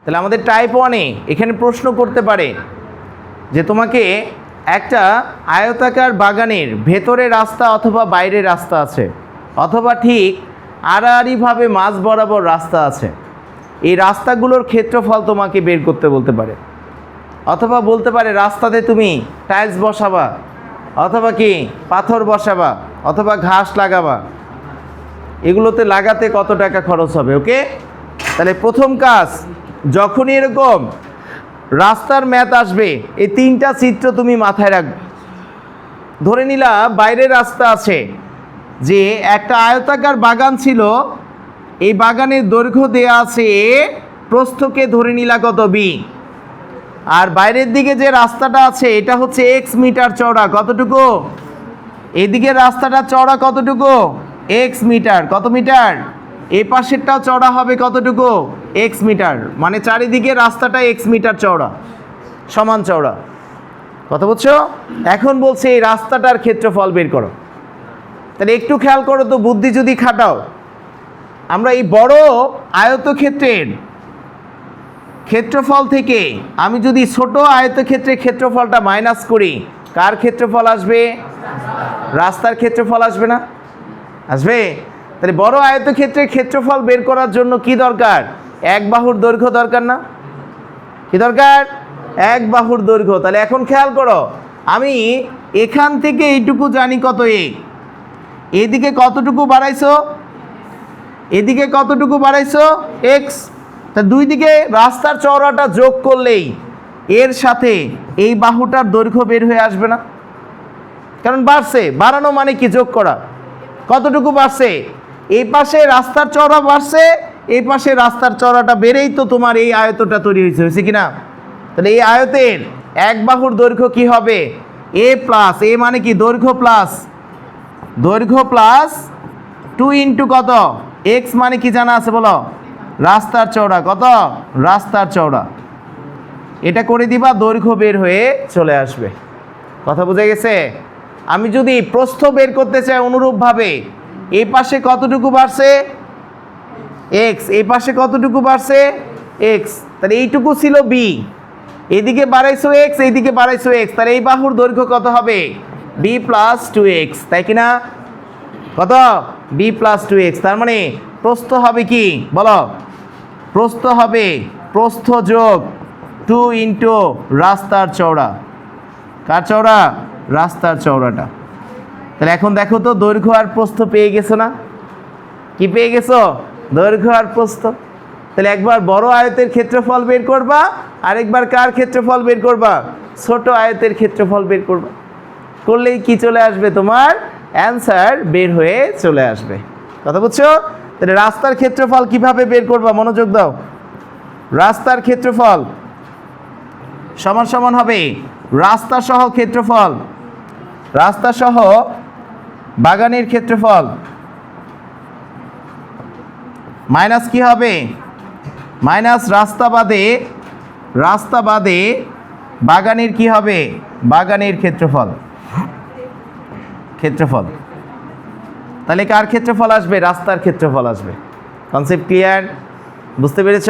তাহলে আমাদের টাইপ 1-এ এখানে প্রশ্ন করতে পারে যে তোমাকে একটা আয়তাকার বাগানের ভেতরে রাস্তা অথবা বাইরে রাস্তা আছে, অথবা ঠিক আড়াআড়িভাবে মাঝ বরাবর রাস্তা আছে, এই রাস্তাগুলোর ক্ষেত্রফল তোমাকে বের করতে বলতে পারে। অথবা বলতে পারে রাস্তাতে তুমি টাইলস বসাবা, অথবা কি পাথর বসাবা, অথবা ঘাস লাগাবা, এগুলোতে লাগাতে কত টাকা খরচ হবে। ওকে, তাহলে প্রথম কাজ, যখনই এরকম রাস্তার ম্যাথ আসবে এই তিনটা চিত্র তুমি মাথায় রাখবে। ধরে নিলা বাইরে রাস্তা আছে, যে একটা আয়তাকার বাগান ছিল, এই বাগানের দৈর্ঘ্য দেয়া আছে এ, প্রস্থকে ধরে নিলা কত বি, আর বাইরের দিকে যে রাস্তাটা আছে এটা হচ্ছে এক্স মিটার চওড়া, কতটুকু, এদিকে রাস্তাটা চওড়া কতটুকু, এক্স মিটার, কত মিটার, এই পাশেরটাও চওড়া হবে কতটুকু, এক্স মিটার, মানে চারিদিকে রাস্তাটা এক্স মিটার চওড়া, সমান চওড়া, কথা বুঝছো। এখন বলছে এই রাস্তাটার ক্ষেত্রফল বের করো। তাহলে একটু খেয়াল করো তো, বুদ্ধি যদি খাটাও, আমরা এই বড় আয়তক্ষেত্রের ক্ষেত্রফল থেকে আমি যদি ছোট আয়তক্ষেত্রের ক্ষেত্রফলটা মাইনাস করি, কার ক্ষেত্রফল আসবে, রাস্তার ক্ষেত্রফল আসবে না, আসবে। তাহলে বড় আয়তক্ষেত্রের ক্ষেত্রফল বের করার জন্য কি দরকার, এক বাহুর দৈর্ঘ্য দরকার না, কি দরকার, এক বাহুর দৈর্ঘ্য। তাহলে এখন খেয়াল করো, আমি এখান থেকে এইটুকু জানি কত এ, এদিকে কতটুকু বাড়াইছো, এদিকে কতটুকু বাড়াইছো, এক্স। তা দুই দিকে রাস্তার চওড়াটা যোগ করলেই এর সাথে এই বাহুটার দৈর্ঘ্য বের হয়ে আসবে না, কারণ বাড়ছে, বাড়ানো মানে কি, যোগ করা, কতটুকু বাড়ছে, এই পাশে রাস্তার চওড়া বাড়ছে, এই পাশে রাস্তার চওড়াটা বেড়েই তো তোমার এই আয়তটা তৈরি হয়েছে কিনা। তাহলে এই আয়তের এক বাহুর দৈর্ঘ্য কি হবে, এ প্লাস, এ মানে কি দৈর্ঘ্য প্লাস, দৈর্ঘ্য প্লাস 2 ইন্টু কত, এক্স মানে কি জানা আছে বলো, রাস্তার চওড়া, কত, রাস্তার চওড়া, এটা করে দিবা, দৈর্ঘ্য বের হয়ে চলে আসবে। কথা বোঝা গেছে। আমি যদি প্রস্থ বের করতে চাই অনুরূপভাবে, এই পাশে কতটুকু বাড়ছে, এক্স, এই পাশে কতটুকু বাড়ছে, এক্স, তাহলে এইটুকু ছিল বি, এদিকে বাড়াইছো এক্স, এইদিকে বাড়াইছো এক্স, তাহলে এই বাহুর দৈর্ঘ্য কত হবে, বি প্লাস 2x, তাই কিনা, কত, বি প্লাস 2x। তার মানে প্রস্থ হবে কি বলো, প্রস্থ হবে প্রস্থ যোগ 2 ইন্টু রাস্তার চওড়া, কার চওড়া, রাস্তার চওড়াটা। তাহলে এখন দেখো তো, দৈর্ঘ্য আর প্রস্থ পেয়ে গেছো না, কি পেয়ে গেছো, দৈর্ঘ্য আর প্রস্থ। তাহলে একবার বড় আয়তের ক্ষেত্রফল বের করবা, আরেকবার কার ক্ষেত্রফল বের করবা, ছোট আয়তের ক্ষেত্রফল বের করবা, করলেই কি চলে আসবে, তোমার অ্যান্সার বের হয়ে চলে আসবে। কথা বুঝছো। তাহলে রাস্তার ক্ষেত্রফল কিভাবে বের করবা, মনোযোগ দাও। রাস্তার ক্ষেত্রফল সমান সমান হবে রাস্তা সহ ক্ষেত্রফল, রাস্তা সহ বাগানের ক্ষেত্রফল, মাইনাস কি হবে, মাইনাস রাস্তা বাদে, রাস্তা বাদে বাগানের কি হবে, বাগানের ক্ষেত্রফল, ক্ষেত্রফল। তাহলে কার ক্ষেত্রফল আসবে, রাস্তার ক্ষেত্রফল আসবে। কনসেপ্ট ক্লিয়ার, বুঝতে পেরেছ।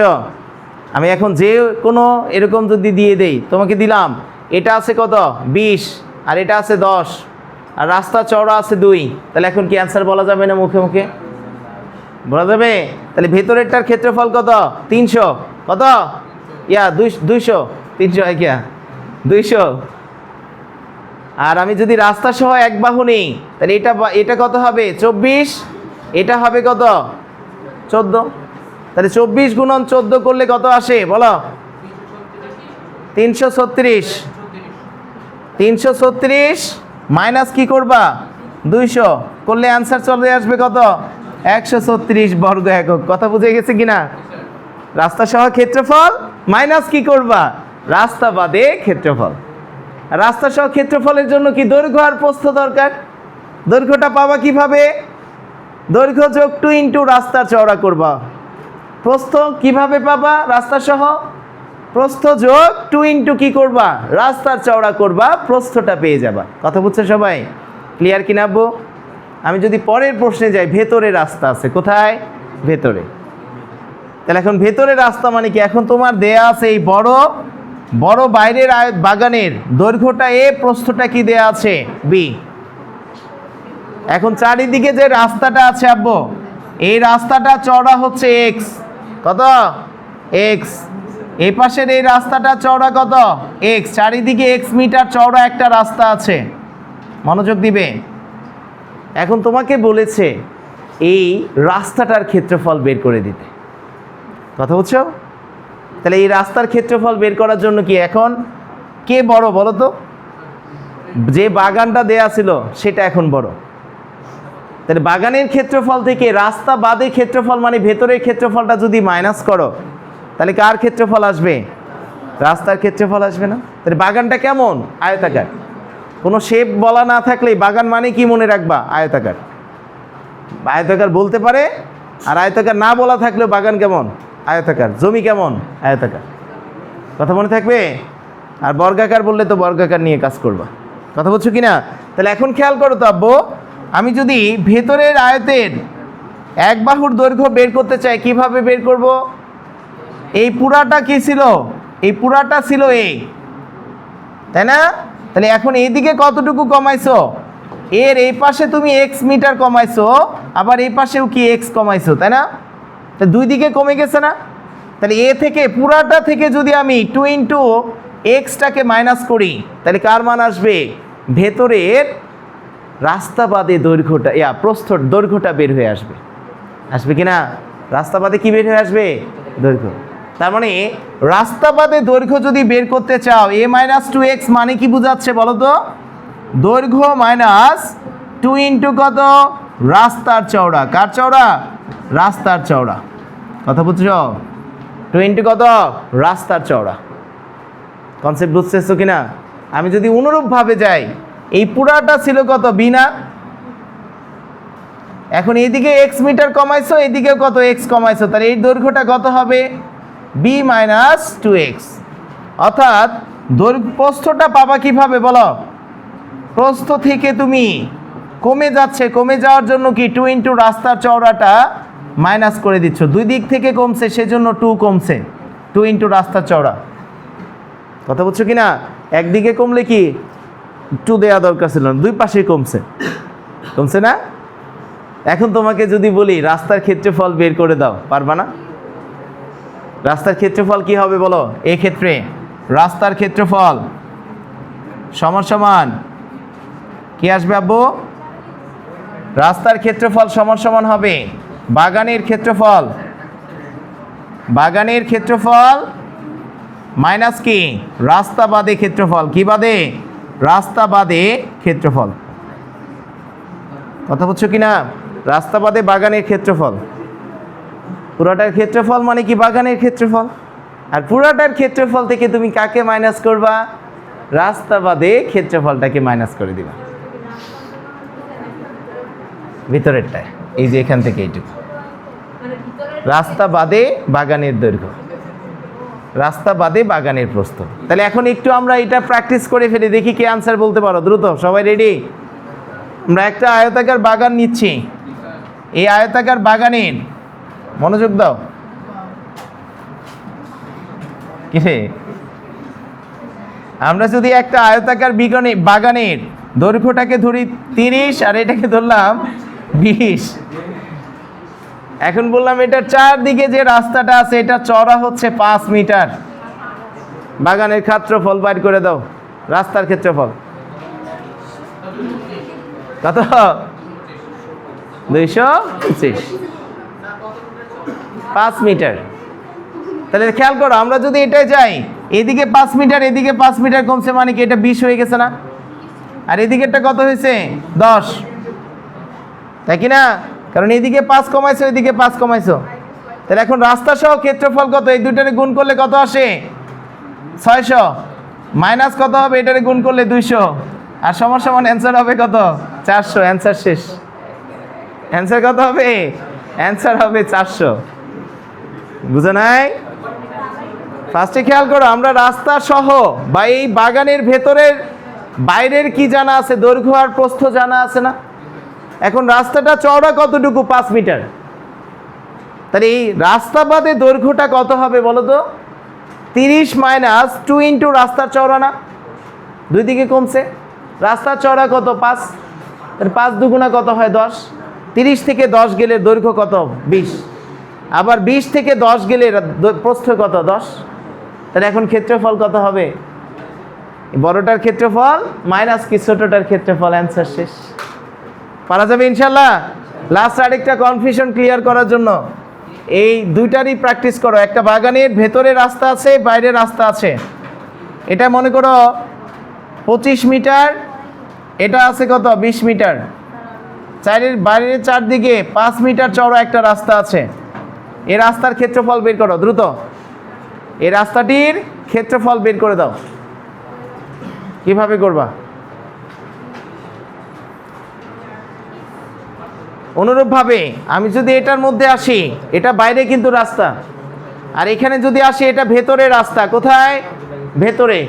আমি এখন যে কোনো এরকম যদি দিয়ে দেই, তোমাকে দিলাম এটা আছে কত 20, আর এটা আছে 10, আর রাস্তা চওড়া আছে 2, তাহলে এখন কি অ্যান্সার বলা যাবে না, মুখে মুখে বলা যাবে। তাহলে ভেতরেরটার ক্ষেত্রফল কত, 300, কত, ইয়া 200, 300 হয় কিয়া 200। আর আমি যদি রাস্তা সহ এক বাহু নেই, তাহলে এটা কত হবে 24, এটা হবে কত 14। তাহলে 24 গুণন 14 করলে কত আসে বলো, 336, 336 মাইনাস কি করবা 200 করলে অ্যান্সার চলে আসবে কত, 136 বর্গ একক। কথা বুঝে গেছে কিনা। রাস্তা সহ ক্ষেত্রফল মাইনাস কি করবা, রাস্তা বাদে ক্ষেত্রফল। রাস্তা সহ ক্ষেত্রফলের জন্য কি দৈর্ঘ্য আর প্রস্থ দরকার, দৈর্ঘ্যটা পাবা কিভাবে, দৈর্ঘ্য যোগ 2 ইন্টু রাস্তার চওড়া করবা, প্রস্থ কিভাবে পাবা, রাস্তা সহ প্রস্থ যোগ 2 ইন্টু কি করবা, রাস্তার চওড়া করবা, প্রস্থটা পেয়ে যাবা। কথা বুঝছো সবাই, ক্লিয়ার কিনা আব্বু। আমি যদি পরের প্রশ্নে যাই, ভেতরে রাস্তা আছে, কোথায়, ভেতরে, তাহলে এখন ভেতরের রাস্তা মানে কি, এখন তোমার দেয়া আছে এই বড় বড় বাইরের বাগানের দৈর্ঘ্যটা এ, প্রস্থটা কি দেয়া আছে বি। এখন চারিদিকে যে রাস্তাটা আছে আব্বু, এই রাস্তাটা চওড়া হচ্ছে এক্স, কত এক্স। এই পাশের এই রাস্তাটা চওড়া কত এক্স, চারিদিকে এক্স মিটার চওড়া একটা রাস্তা আছে, মনোযোগ দিবে। এখন তোমাকে বলেছে এই রাস্তাটার ক্ষেত্রফল বের করে দিতে, কথা বুঝছো? তাহলে এই রাস্তার ক্ষেত্রফল বের করার জন্য কি এখন কে বড় বলো তো? যে বাগানটা দেয়া ছিল সেটা এখন বড়। তাহলে বাগানের ক্ষেত্রফল থেকে রাস্তা বাদে ক্ষেত্রফল মানে ভেতরের ক্ষেত্রফলটা যদি মাইনাস করো, তাহলে কার ক্ষেত্রফল আসবে? রাস্তার ক্ষেত্রফল আসবে না? তাহলে বাগানটা কেমন? আয়তাকার। কোনো শেপ বলা না থাকলেই বাগান মানে কি মনে রাখবা? আয়তাকার। আয়তাকার বলতে পারে, আর আয়তাকার না বলা থাকলেও বাগান কেমন? আয়তাকার। জমি কেমন? আয়তাকার। কথা মনে থাকবে? আর বর্গাকার বললে তো বর্গাকার নিয়ে কাজ করবা, কথা বলছো কি না? তাহলে এখন খেয়াল করো তো আব্বু, আমি যদি ভেতরের আয়তের এক বাহুর দৈর্ঘ্য বের করতে চাই, কিভাবে বের করব? এই পুরাটা কি ছিল? এই পুরাটা ছিল এ, তাই না? তাহলে এখন এইদিকে কতটুকু কমাইছো? এর এই পাশে তুমি এক্স মিটার কমাইছো, আবার এই পাশেও কি এক্স কমাইছো, তাই না? তা দুই দিকে কমে গেছে না? তাহলে এ থেকে পুরাটা থেকে যদি আমি 2 ইন্টু এক্সটাকে মাইনাস করি, তাহলে কার মান আসবে? ভেতরের রাস্তা বাদে দৈর্ঘ্যটা, প্রস্থর দৈর্ঘ্যটা বের হয়ে আসবে। আসবে কি না? রাস্তা বাদে কি বের হয়ে আসবে? দৈর্ঘ্য। তার মানে রাস্তা বাদে দৈর্ঘ্য যদি বের করতে চাও, a মাইনাস 2x মানে কি বোঝাচ্ছে বলো তো? দৈর্ঘ্য মাইনাস 2 ইন্টু কত? রাস্তার চওড়া। কার চওড়া? রাস্তার চওড়া। কথা বুঝছো? 2 ইন্টু কত? রাস্তার চওড়া। কনসেপ্ট বুঝতেছো কিনা? আমি যদি অনুরূপভাবে যাই, এই পুরাটা ছিল কত? বি না? এখন এইদিকে এক্স মিটার কমাইছো, এইদিকে কত এক্স কমাইছো, তাহলে এই দৈর্ঘ্যটা কত হবে? B minus 2x। অর্থাৎ প্রস্থটা পাবা কিভাবে বলো? প্রস্থ থেকে তুমি কমে যাচ্ছে, কমে যাওয়ার জন্য কি 2 ইন্টু রাস্তার চওড়াটা মাইনাস করে দিচ্ছ। দুই দিক থেকে কমছে, সেজন্য 2 কমছে, 2 ইন্টু রাস্তার চওড়া। কথা বুঝছো কি না? একদিকে কমলে কি 2 দেওয়া দরকার ছিল না, দুই পাশেই কমছে, কমছে না? এখন তোমাকে যদি বলি রাস্তার ক্ষেত্রফল বের করে দাও, পারবা না? রাস্তার ক্ষেত্রফল কি হবে বলো? এই ক্ষেত্রে রাস্তার ক্ষেত্রফল সমান সমান কি আসবে আব্বু? রাস্তার ক্ষেত্রফল সমান সমান হবে বাগানের ক্ষেত্রফল। বাগানের ক্ষেত্রফল মাইনাস কি? রাস্তা বাদে ক্ষেত্রফল। কি বাদে? রাস্তা বাদে ক্ষেত্রফল। কথা বুঝছো কি না? রাস্তা বাদে বাগানের ক্ষেত্রফল। পুরাটার ক্ষেত্রফল মানে কি? বাগানের ক্ষেত্রফল। আর পুরাটার ক্ষেত্রফল থেকে তুমি কাকে মাইনাস করবা? রাস্তা বাদে ক্ষেত্রফলটাকে মাইনাস করে দিবা, ভিতরেরটায়। এই যে এখান থেকে এইটুকু রাস্তা বাদে বাগানের দৈর্ঘ্য, রাস্তা বাদে বাগানের প্রস্থ। তাহলে এখন একটু আমরা এটা প্র্যাকটিস করে ফেলি, দেখি কে আনসার বলতে পারো। দ্রুত সবাই রেডি? আমরা একটা আয়তাকার বাগান নিচ্ছি। এই আয়তাকার বাগানের, মনোযোগ দাও, কিরে, আমরা যদি একটা আয়তাকার বাগানের দৈর্ঘ্যটাকে ধরি 30 আর এটাকে ধরলাম 20, এখন বললাম এটার চারদিকে যে রাস্তাটা আছে এটা চওড়া হচ্ছে 5 মিটার। বাগানের ক্ষেত্রফল বাইর করে দাও, রাস্তার ক্ষেত্রফল কত? 225, 5 মিটার। তাহলে খেয়াল করো, আমরা যদি এটাই যাই, এদিকে 5 মিটার, এদিকে 5 মিটার কমছে, মানে কি এটা 20 হয়ে গেছে না? আর এদিকেরটা কত হয়েছে? 10, তাই কি না? কারণ এদিকে 5 কমাইছো, এদিকে 5 কমাইছো। তাহলে এখন রাস্তা সহ ক্ষেত্রফল কত? এই দুইটারে গুণ করলে কত আসে? 600। মাইনাস কত হবে? এটারে গুণ করলে 200, আর সমান সমান অ্যান্সার হবে কত? 400। অ্যান্সার শেষ। অ্যান্সার কত হবে? অ্যান্সার হবে 400। বুঝো নাই? ফার্স্টে খেয়াল করো, আমরা রাস্তা সহ বা এই বাগানের ভেতরের বাইরের কি জানা আছে? দৈর্ঘ্য আর প্রস্থ জানা আছে না? এখন রাস্তাটা চওড়া কতটুকু? 5 মিটার। তাহলে এই রাস্তা বাদে দৈর্ঘ্যটা কত হবে বলো তো? 30 মাইনাস 2 ইন্টু রাস্তার চওড়া না, দুই দিকে কমছে। রাস্তার চওড়া কত? 5, 5 দুগুণা কত হয়? 10। 30 থেকে 10 গেলে দৈর্ঘ্য কত? 20। আবার 20 থেকে 10 গেলে প্রস্থ কত? 10। তাহলে এখন ক্ষেত্রফল কত হবে? বড়টার ক্ষেত্রফল মাইনাস কি ছোটটার ক্ষেত্রফল, অ্যান্সার শেষ। পারা যাবে ইনশাল্লাহ। লাস্ট আরেকটা কনফিউশন ক্লিয়ার করার জন্য এই দুইটারই প্র্যাকটিস করো। একটা বাগানের ভেতরে রাস্তা আছে, বাইরে রাস্তা আছে। এটা মনে করো 25 মিটার, এটা আছে কত? 20 মিটার। বাইরের চারদিকে 5 মিটার চওড়া একটা রাস্তা আছে। এই রাস্তার ক্ষেত্রফল বের করো দ্রুত। এই রাস্তাটির ক্ষেত্রফল বের করে দাও। কিভাবে করবা? অনুরূপভাবে আমি যদি এটার মধ্যে আসি, এটা বাইরে কিন্তু রাস্তা, আর এখানে যদি আসি এটা ভেতরে রাস্তা। কোথায়? ভেতরে।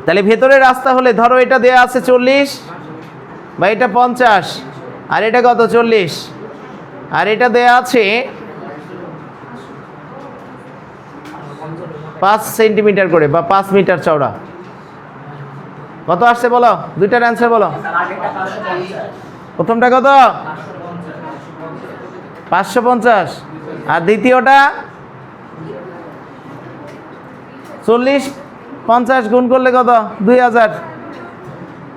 তাহলে ভেতরে রাস্তা হলে ধরো এটা দেয়া আছে 40 বা এটা 50, আর এটা কত? 40, আর এটা দেয়া আছে 5 সেন্টিমিটার করে বা 5 মিটার চওড়া। কত আসছে বলো? দুইটার অ্যান্সার বলো। প্রথমটা কত? 550, আর দ্বিতীয়টা 40, 50 গুণ করলে কত? 2000।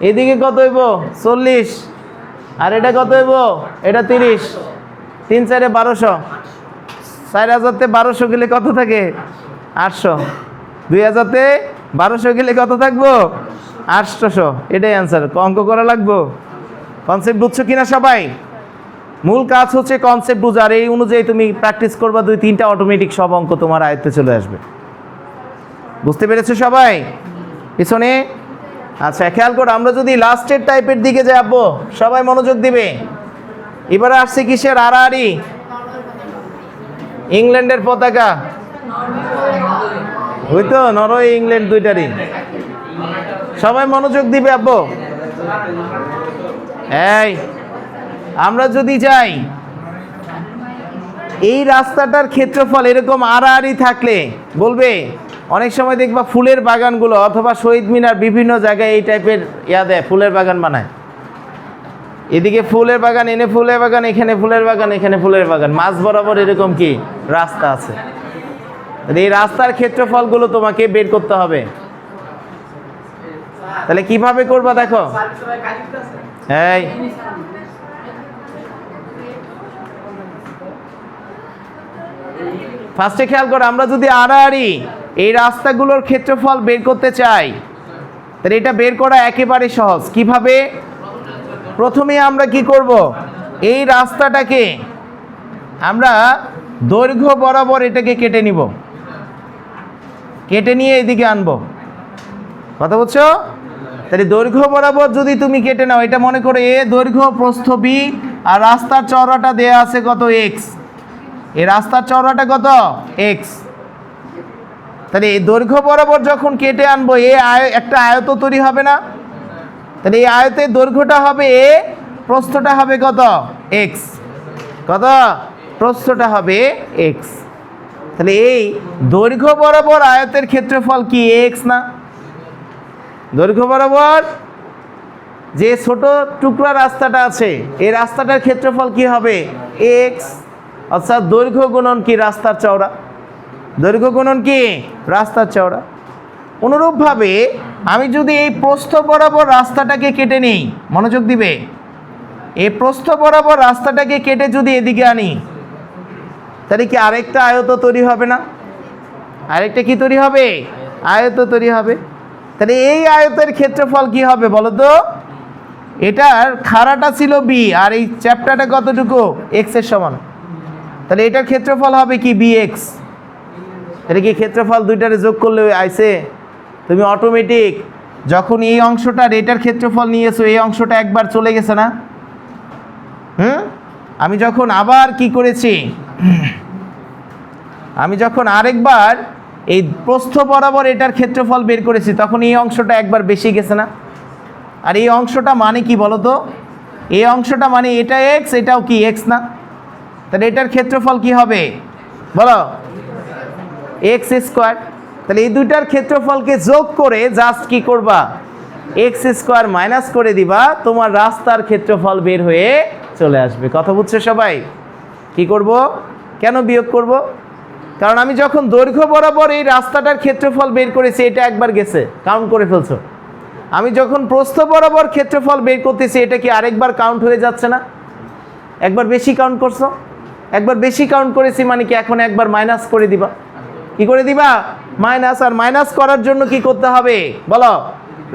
এদিকে কত হইব? 40, আর এটা কত হইব? এটা 30। 3 4 1200। 4000-তে 1200 গেলে কত থাকে? 800। 2000-তে 1200 গেলে কত থাকবো? 800। এটাই অ্যান্সার। অঙ্ক করা লাগবো। কনসেপ্ট বুঝছো কিনা সবাই? মূল কাজ হচ্ছে কনসেপ্ট বুঝা, আর এই অনুযায়ী তুমি প্র্যাকটিস করবা, 2-3টা অটোমেটিক সব অঙ্ক তোমার আয়ত্তে চলে আসবে। বুঝতে পেরেছো সবাই? পিছনে আচ্ছা খেয়াল করো, আমরা যদি লাস্টের টাইপের দিকে যাব, সবাই মনোযোগ দিবে। এবারে আসছে কিসের? আড়াআড়ি। ইংল্যান্ডের পতাকা হইতো, নরওয়ে ইংল্যান্ড দুইটারই। সবাই মনোযোগ দিবে আব্বু। এই আমরা যদি যাই, এই রাস্তাটার ক্ষেত্রফল এরকম আড়াআড়ি থাকলে বলবে, অনেক সময় দেখবা ফুলের বাগানগুলো অথবা শহীদ মিনার বিভিন্ন জায়গায় এই টাইপের দেয়, ফুলের বাগান বানায়। এদিকে ফুলের বাগান, এনে ফুলের বাগান, এখানে ফুলের বাগান, এখানে ফুলের বাগান, মাঝ বরাবর এরকম কি রাস্তা আছে। এই রাস্তার ক্ষেত্রফলগুলো তোমাকে বের করতে হবে। তাহলে কিভাবে করবা দেখো। এই ফার্স্টে খেয়াল করো, আমরা যদি আড়াআড়ি এই রাস্তাগুলোর ক্ষেত্রফল বের করতে চাই, তাহলে এটা বের করা একেবারে সহজ। কিভাবে? প্রথমে আমরা কি করব? এই রাস্তাটাকে আমরা দৈর্ঘ্য বরাবর এটাকে কেটে নিব, কেটে নিয়ে এদিকে আনবো। কথা বুঝছো? তাহলে দৈর্ঘ্য বরাবর যদি তুমি কেটে নাও, এটা মনে করো এ দৈর্ঘ্য, প্রস্থ বি, আর রাস্তার চওড়াটা দেয়া আছে কত? এক্স। এই রাস্তার চওড়াটা কত? এক্স। তাহলে এই দৈর্ঘ্য বরাবর যখন কেটে আনবো, একটা আয়ত তৈরি হবে না? তাহলে এই আয়তের দৈর্ঘ্যটা হবে এ, প্রস্থটা হবে কত? এক্স। কত? প্রস্থটা হবে এক্স। তাহলে এই দৈর্ঘ্য বরাবর আয়তের ক্ষেত্রফল কি এক্স না? দৈর্ঘ্য বরাবর যে ছোট টুকরা রাস্তাটা আছে, এই রাস্তাটার ক্ষেত্রফল কি হবে? এক্স। অর্থাৎ দৈর্ঘ্য গুণন কি? রাস্তার চওড়া। দৈর্ঘ্য গুণন কি? রাস্তার চওড়া। অনুরূপভাবে আমি যদি এই প্রস্থ বরাবর রাস্তাটাকে কেটে নিই, মনোযোগ দিবে, এই প্রস্থ বরাবর রাস্তাটাকে কেটে যদি এদিকে আনি, তাহলে কি আরেকটা আয়ত তৈরি হবে না? আরেকটা কি তৈরি হবে? আয়ত তৈরি হবে। তাহলে এই আয়তের ক্ষেত্রফল কি হবে বলো তো? এটার খাড়াটা ছিল বি, আর এই চ্যাপ্টারটা কতটুকু? এক্স এর সমান। তাহলে এটার ক্ষেত্রফল হবে কি? B X. তাহলে কি ক্ষেত্রফল দুইটারে যোগ করলে আইছে? তুমি অটোমেটিক যখন এই অংশটার এটার ক্ষেত্রফল নিয়েছো, এই অংশটা একবার চলে গেছে না? আমি যখন আবার কি করেছি, আমি যখন আরেকবার এই প্রস্থ বরাবর এটার ক্ষেত্রফল বের করেছি, তখন এই অংশটা একবার বেশি গেছে না? আর এই অংশটা মানে কি বলো তো? এই অংশটা মানে এটা এক্স, এটাও কি এক্স না? তাহলে এটার ক্ষেত্রফল কি হবে বলো, এক্স স্কোয়ার। তাহলে এই দুইটার ক্ষেত্রফলকে যোগ করে জাস্ট কি করবা, এক্স স্কোয়ার মাইনাস করে দিবা, তোমার রাস্তার ক্ষেত্রফল বের হয়ে চলে আসবে। কথা বুঝছো সবাই? কি করব, কেন বিয়োগ করব? কারণ আমি যখন দৈর্ঘ্য বরাবর এই রাস্তাটার ক্ষেত্রফল বের করেছি, এটা একবার গেছে, কাউন্ট করে ফেলছো। আমি যখন প্রস্থ বরাবর ক্ষেত্রফল বের করতেছি, এটা কি আরেকবার কাউন্ট হয়ে যাচ্ছে না? একবার বেশি কাউন্ট করছো, একবার বেশি কাউন্ট করেছি মানে কি এখন একবার মাইনাস করে দিবা। কি করে দিবা? মাইনাস। আর মাইনাস করার জন্য কি করতে হবে বলো,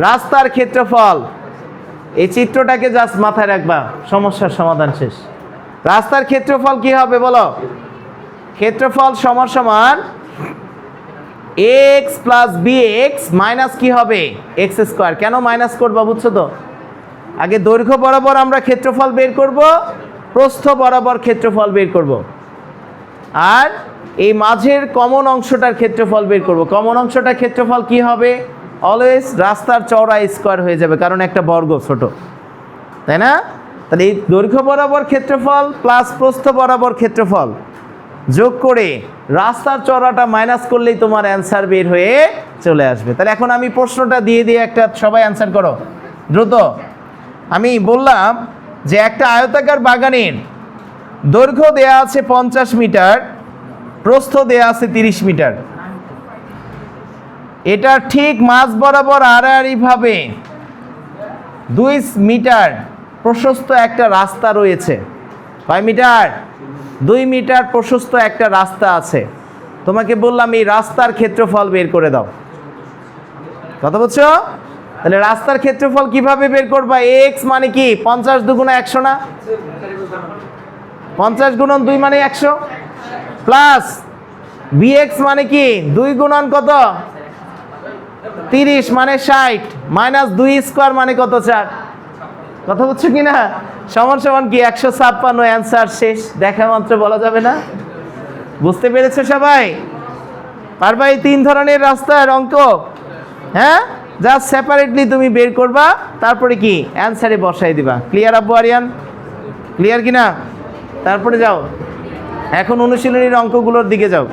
রাস্তার ক্ষেত্রফল। এই চিত্রটাকে জাস্ট মাথায় রাখবা, সমস্যার সমাধান শেষ। রাস্তার ক্ষেত্রফল কি হবে বলো, ক্ষেত্রফল সমান সমান X plus B X minus কি হবে, এক্স স্কোয়ার। কেন মাইনাস করবা বুঝছো তো? আগে দৈর্ঘ্য বরাবর আমরা ক্ষেত্রফল বের করব, প্রস্থ বরাবর ক্ষেত্রফল বের করব, আর এই মাঝের কমন অংশটার ক্ষেত্রফল বের করব। কমন অংশটার ক্ষেত্রফল কি হবে, অলওয়েজ রাস্তার চওড়া স্কোয়ার হয়ে যাবে, কারণ একটা বর্গ ছোট, তাই না? তাহলে এই দৈর্ঘ্য বরাবর ক্ষেত্রফল প্লাস প্রস্থ বরাবর ক্ষেত্রফল যোগ করে রাস্তার চওড়াটা মাইনাস করলেই তোমার অ্যান্সার বের হয়ে চলে আসবে। তাহলে এখন আমি প্রশ্নটা দিয়ে একটা সবাই অ্যান্সার করো দ্রুত। আমি বললাম যে একটা আয়তাকার বাগানের দৈর্ঘ্য দেয়া আছে 50 মিটার, প্রস্থ দেয়া আছে 30 মিটার। এটা ঠিক মাঝ বরাবর আড়াআড়িভাবে 2 মিটার প্রশস্ত একটা রাস্তা রয়েছে। কয় মিটার? 2 মিটার প্রশস্ত একটা রাস্তা আছে। তোমাকে বললাম এই রাস্তার ক্ষেত্রফল বের করে দাও। কথা বলছো? তাহলে রাস্তার ক্ষেত্রফল কিভাবে বের করবা? এক্স মানে কি 50 দুগুণা 100 না? 50 গুণন 2 মানে 100, প্লাস বিএক্স মানে কি 2 গুণন কত 30 মানে 60, মাইনাস 2 স্কোয়ার মানে কত 4। কথা বুঝছো কি না? সমান সমান কি 156। অ্যান্সার শেষ, দেখা মাত্র বলা যাবে না। বুঝতে পেরেছো সবাই? পারবা এই 3 ধরনের রাস্তার অঙ্ক? হ্যাঁ, জাস্ট সেপারেটলি তুমি বের করবা, তারপরে কি অ্যান্সারে বসাই দিবা। ক্লিয়ার আব্বু আরিয়ান? ক্লিয়ার কি না? তারপরে যাও এখন অনুশীলনীর অঙ্কগুলোর দিকে যাও।